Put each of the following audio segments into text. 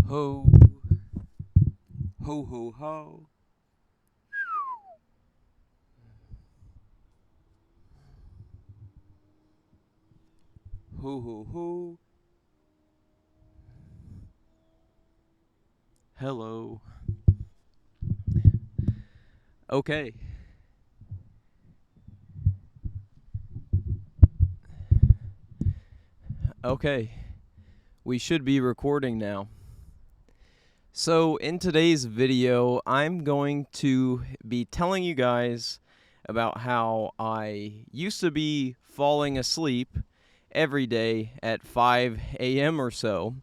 Ho, ho, ho, ho. Ho, ho, ho. Hello. Okay. Okay. We should be recording now. So, in today's video, I'm going to be telling you guys about how I used to be falling asleep every day at 5 a.m. or so,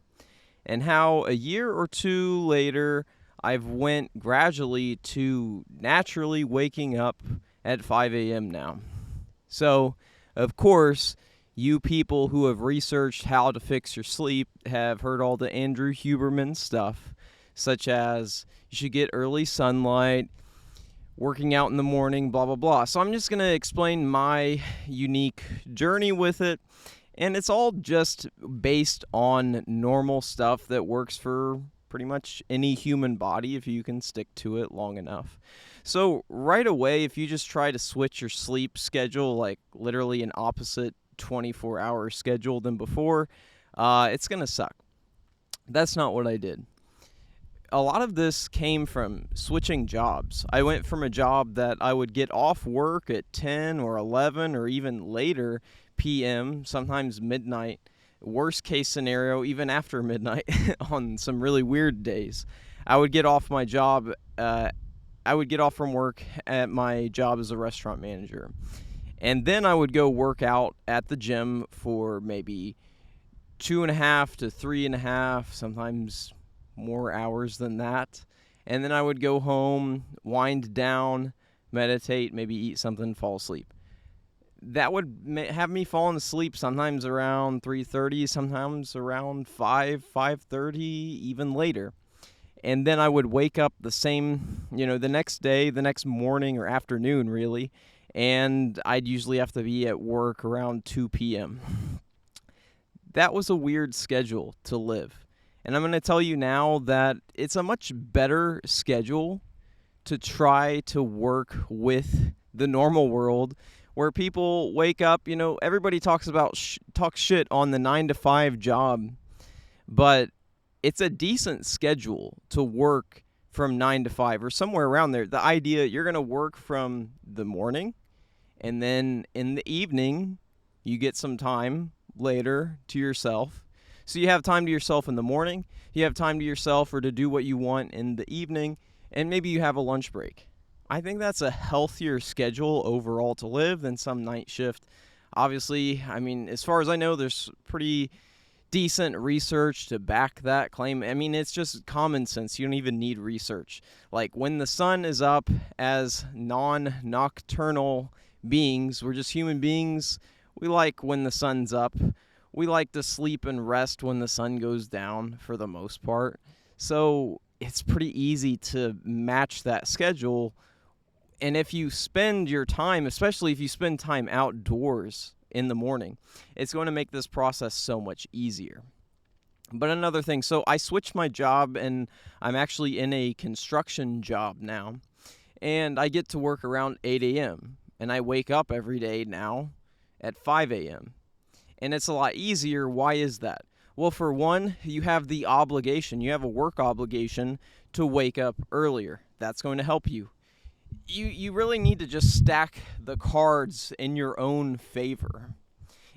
and how a year or two later, I've went gradually to naturally waking up at 5 a.m. now. So, of course, you people who have researched how to fix your sleep have heard all the Andrew Huberman stuff, such as you should get early sunlight, working out in the morning, blah, blah, blah. So I'm just going to explain my unique journey with it. And it's all just based on normal stuff that works for pretty much any human body if you can stick to it long enough. So right away, if you just try to switch your sleep schedule, like literally an opposite 24-hour schedule than before, it's going to suck. That's not what I did. A lot of this came from switching jobs. I went from a job that I would get off work at 10 or 11 or even later p.m., sometimes midnight, worst case scenario, even after midnight on some really weird days. I would get off my job, I would get off from work at my job as a restaurant manager. And then I would go work out at the gym for maybe 2.5 to 3.5, sometimes more hours than that. And then I would go home, wind down, meditate, maybe eat something, fall asleep. That would have me falling asleep sometimes around 3:30, sometimes around 5:30, even later. And then I would wake up the same, the next day, the next morning or afternoon, really, and I'd usually have to be at work around 2 p.m. That was a weird schedule to live. And I'm going to tell you now that it's a much better schedule to try to work with the normal world where people wake up, everybody talks shit on the 9 to 5 job, but it's a decent schedule to work from 9 to 5 or somewhere around there. The idea you're going to work from the morning and then in the evening you get some time later to yourself. So you have time to yourself in the morning, you have time to yourself or to do what you want in the evening, and maybe you have a lunch break. I think that's a healthier schedule overall to live than some night shift. Obviously, as far as I know, there's pretty decent research to back that claim. It's just common sense. You don't even need research. Like when the sun is up, as non-nocturnal beings, we're just human beings. We like when the sun's up. We like to sleep and rest when the sun goes down for the most part. So it's pretty easy to match that schedule. And if you spend your time, especially if you spend time outdoors in the morning, it's going to make this process so much easier. But another thing, so I switched my job and I'm actually in a construction job now. And I get to work around 8 a.m. And I wake up every day now at 5 a.m. And it's a lot easier. Why is that? Well, for one, you have the obligation. You have a work obligation to wake up earlier. That's going to help you. You really need to just stack the cards in your own favor.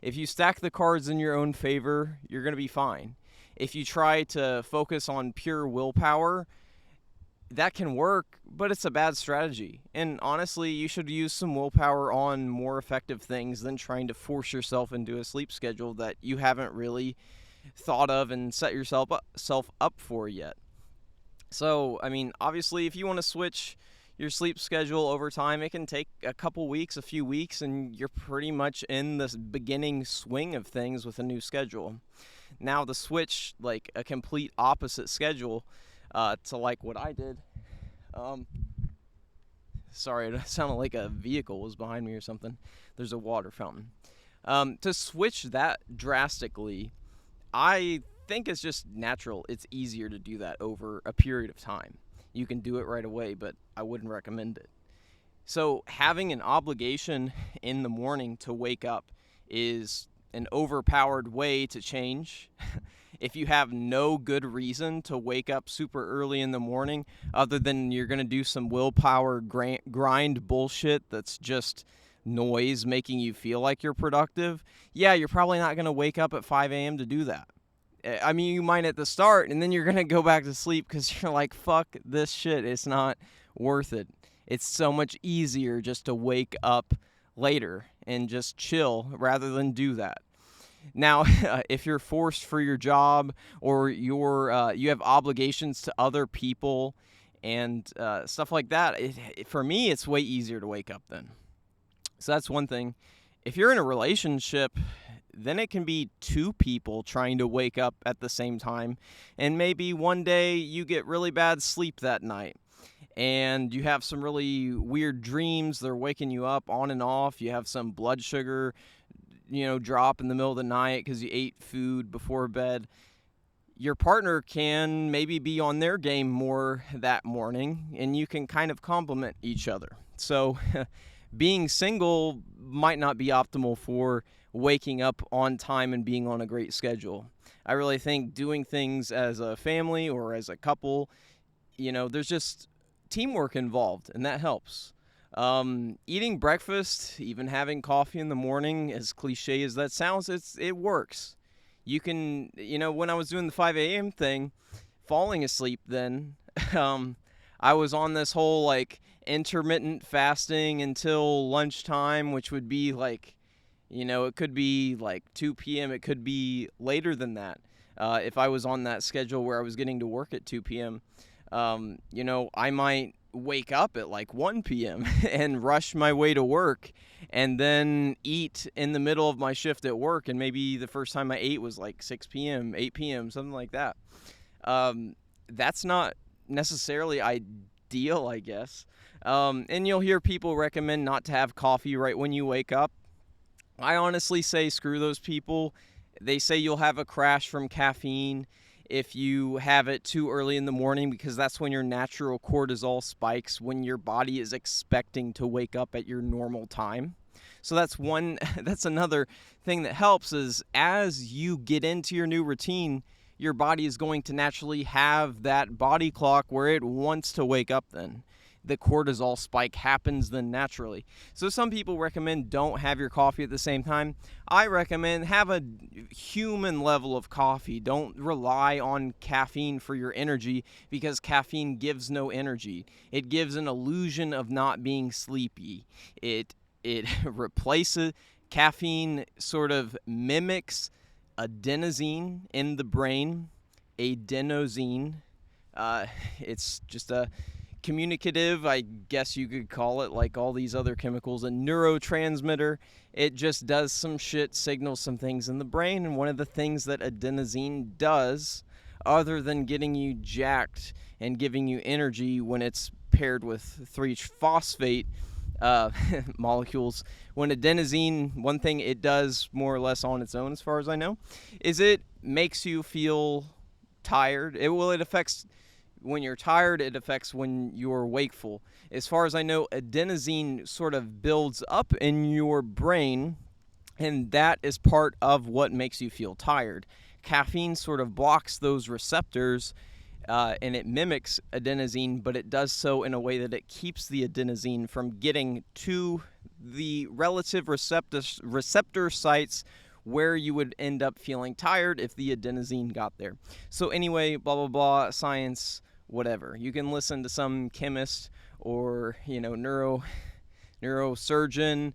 If you stack the cards in your own favor, you're going to be fine. If you try to focus on pure willpower, that can work, but it's a bad strategy. And honestly, you should use some willpower on more effective things than trying to force yourself into a sleep schedule that you haven't really thought of and set yourself up for yet. So, obviously, if you want to switch your sleep schedule over time, it can take a few weeks, and you're pretty much in the beginning swing of things with a new schedule. Now, to switch like a complete opposite schedule to like what I did. Sorry, it sounded like a vehicle was behind me or something. There's a water fountain. To switch that drastically, I think it's just natural. It's easier to do that over a period of time. You can do it right away, but I wouldn't recommend it. So having an obligation in the morning to wake up is an overpowered way to change. If you have no good reason to wake up super early in the morning, other than you're going to do some willpower grind bullshit that's just noise making you feel like you're productive, yeah, you're probably not going to wake up at 5 a.m. to do that. I mean, you might at the start, and then you're going to go back to sleep because you're like, fuck this shit. It's not worth it. It's so much easier just to wake up later and just chill rather than do that. Now, if you're forced for your job or you have obligations to other people and stuff like that, for me, it's way easier to wake up then. So that's one thing. If you're in a relationship, then it can be two people trying to wake up at the same time. And maybe one day you get really bad sleep that night. And you have some really weird dreams. They're waking you up on and off. You have some blood sugar, drop in the middle of the night because you ate food before bed. Your partner can maybe be on their game more that morning, and you can kind of complement each other. So being single might not be optimal for waking up on time and being on a great schedule. I really think doing things as a family or as a couple, there's just teamwork involved, and that helps. Eating breakfast, even having coffee in the morning, as cliche as that sounds, it works. You can, when I was doing the 5 a.m. thing, falling asleep then, I was on this whole intermittent fasting until lunchtime, which would be it could be 2 p.m. It could be later than that. If I was on that schedule where I was getting to work at 2 p.m., I might wake up at 1 p.m. and rush my way to work and then eat in the middle of my shift at work. And maybe the first time I ate was 6 p.m., 8 p.m., something like that. That's not necessarily ideal, I guess. And you'll hear people recommend not to have coffee right when you wake up. I honestly say screw those people. They say you'll have a crash from caffeine if you have it too early in the morning, because that's when your natural cortisol spikes, when your body is expecting to wake up at your normal time. So that's another thing that helps is as you get into your new routine, your body is going to naturally have that body clock where it wants to wake up then. The cortisol spike happens then naturally. So some people recommend don't have your coffee at the same time. I recommend have a human level of coffee. Don't rely on caffeine for your energy, because caffeine gives no energy. It gives an illusion of not being sleepy. It replaces, caffeine sort of mimics adenosine in the brain. Adenosine. It's just a communicative, I guess you could call it, like all these other chemicals, a neurotransmitter. It just does some shit, signals some things in the brain, and one of the things that adenosine does, other than getting you jacked and giving you energy when it's paired with 3-phosphate molecules, when adenosine, one thing it does more or less on its own, as far as I know, is it makes you feel tired. It affects when you're tired, it affects when you're wakeful. As far as I know, adenosine sort of builds up in your brain, and that is part of what makes you feel tired. Caffeine sort of blocks those receptors, and it mimics adenosine, but it does so in a way that it keeps the adenosine from getting to the relative receptor sites where you would end up feeling tired if the adenosine got there. So anyway, blah, blah, blah, science, whatever. You can listen to some chemist or, neurosurgeon,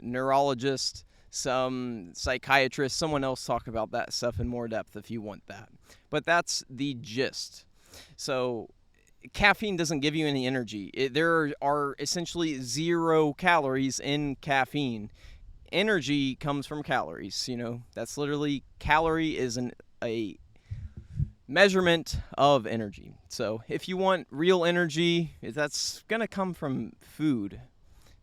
neurologist, some psychiatrist, someone else talk about that stuff in more depth if you want that. But that's the gist. So caffeine doesn't give you any energy. There are essentially 0 calories in caffeine. Energy comes from calories, that's literally, calorie is a measurement of energy. So if you want real energy, that's going to come from food.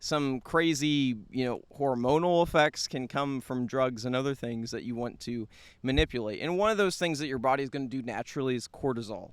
some crazy, hormonal effects can come from drugs and other things that you want to manipulate. And one of those things that your body is going to do naturally is cortisol.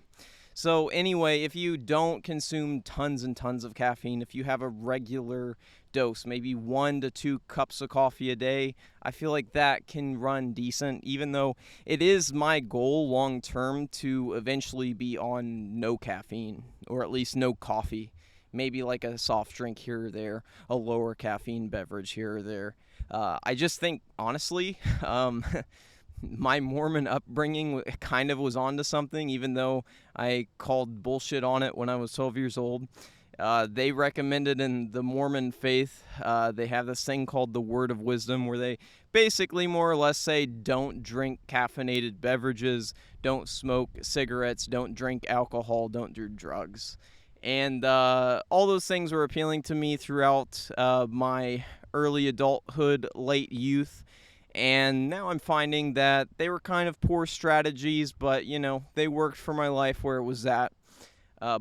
So anyway, if you don't consume tons and tons of caffeine, if you have a regular dose, maybe 1 to 2 cups of coffee a day, I feel like that can run decent, even though it is my goal long term to eventually be on no caffeine, or at least no coffee. Maybe like a soft drink here or there, a lower caffeine beverage here or there. I just think, honestly, my Mormon upbringing kind of was onto something, even though I called bullshit on it when I was 12 years old. They recommended in the Mormon faith, they have this thing called the Word of Wisdom, where they basically more or less say don't drink caffeinated beverages, don't smoke cigarettes, don't drink alcohol, don't do drugs. And all those things were appealing to me throughout my early adulthood, late youth. And now I'm finding that they were kind of poor strategies, but, they worked for my life where it was at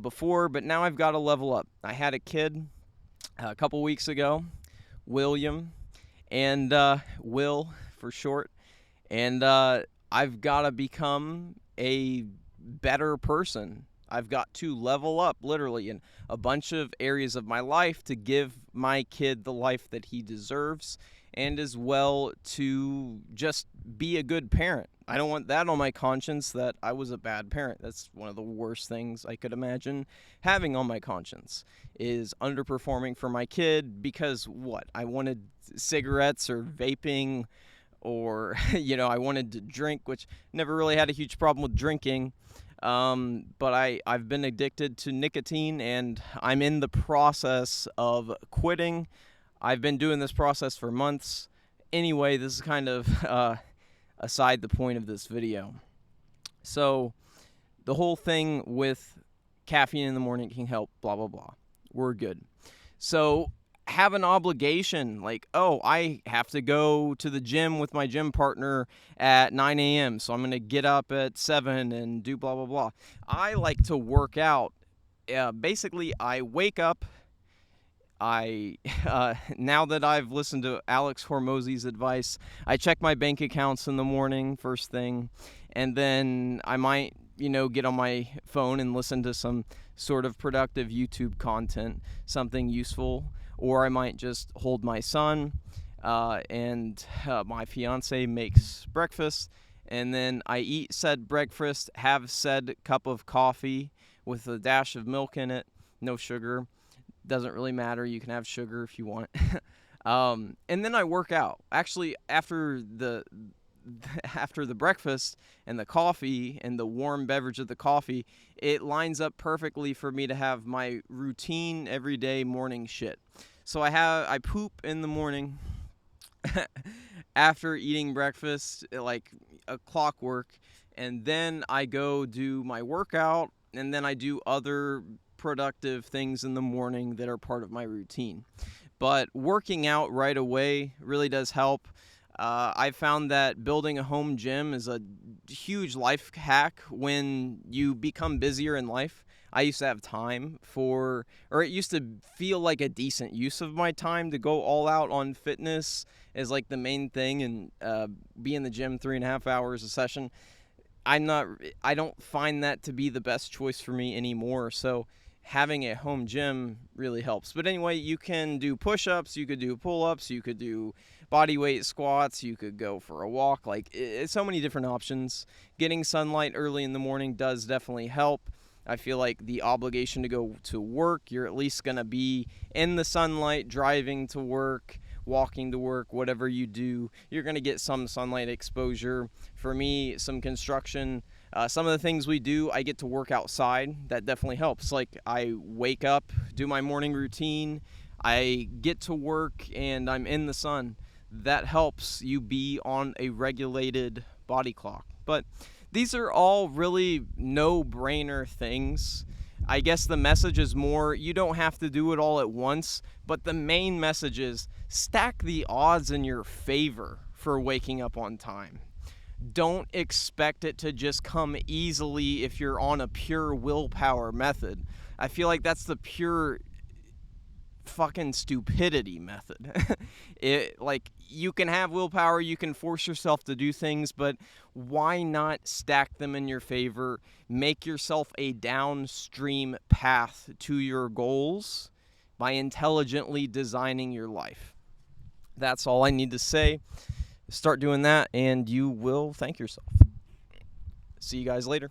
before. But now I've got to level up. I had a kid a couple weeks ago, William, and Will for short. And I've got to become a better person. I've got to level up, literally, in a bunch of areas of my life to give my kid the life that he deserves, and as well to just be a good parent. I don't want that on my conscience that I was a bad parent. That's one of the worst things I could imagine having on my conscience, is underperforming for my kid because I wanted cigarettes or vaping, or, I wanted to drink, which never really had a huge problem with drinking. But I've been addicted to nicotine, and I'm in the process of quitting. I've been doing this process for months. Anyway, this is kind of aside the point of this video. So the whole thing with caffeine in the morning can help, blah, blah, blah. We're good. So have an obligation, like, I have to go to the gym with my gym partner at 9 a.m., so I'm going to get up at 7 and do blah, blah, blah. I like to work out. Basically, I wake up. Now that I've listened to Alex Hormozy's advice, I check my bank accounts in the morning, first thing, and then I might, get on my phone and listen to some sort of productive YouTube content, something useful. Or I might just hold my son, and my fiance makes breakfast, and then I eat said breakfast, have said cup of coffee with a dash of milk in it, no sugar. Doesn't really matter. You can have sugar if you want. And then I work out. Actually, after the breakfast and the coffee and the warm beverage of the coffee, it lines up perfectly for me to have my routine everyday morning shit. So I poop in the morning after eating breakfast, like a clockwork, and then I go do my workout, and then I do other productive things in the morning that are part of my routine. But working out right away really does help. I found that building a home gym is a huge life hack when you become busier in life. I used to have time or it used to feel like a decent use of my time to go all out on fitness as like the main thing, and be in the gym 3.5 hours a session. I don't find that to be the best choice for me anymore. So having a home gym really helps. But anyway, you can do push-ups, you could do pull-ups, you could do body weight squats, you could go for a walk. Like, it's so many different options. Getting sunlight early in the morning does definitely help. I feel like the obligation to go to work, you're at least going to be in the sunlight, driving to work, walking to work, whatever you do, you're going to get some sunlight exposure. For me, some construction, some of the things we do, I get to work outside. That definitely helps. Like, I wake up, do my morning routine, I get to work, and I'm in the sun. That helps you be on a regulated body clock. But these are all really no-brainer things. I guess the message is more, you don't have to do it all at once, but the main message is stack the odds in your favor for waking up on time. Don't expect it to just come easily if you're on a pure willpower method. I feel like that's the pure fucking stupidity method. Like, you can have willpower, you can force yourself to do things, but why not stack them in your favor? Make yourself a downstream path to your goals by intelligently designing your life. That's all I need to say. Start doing that, and you will thank yourself. See you guys later.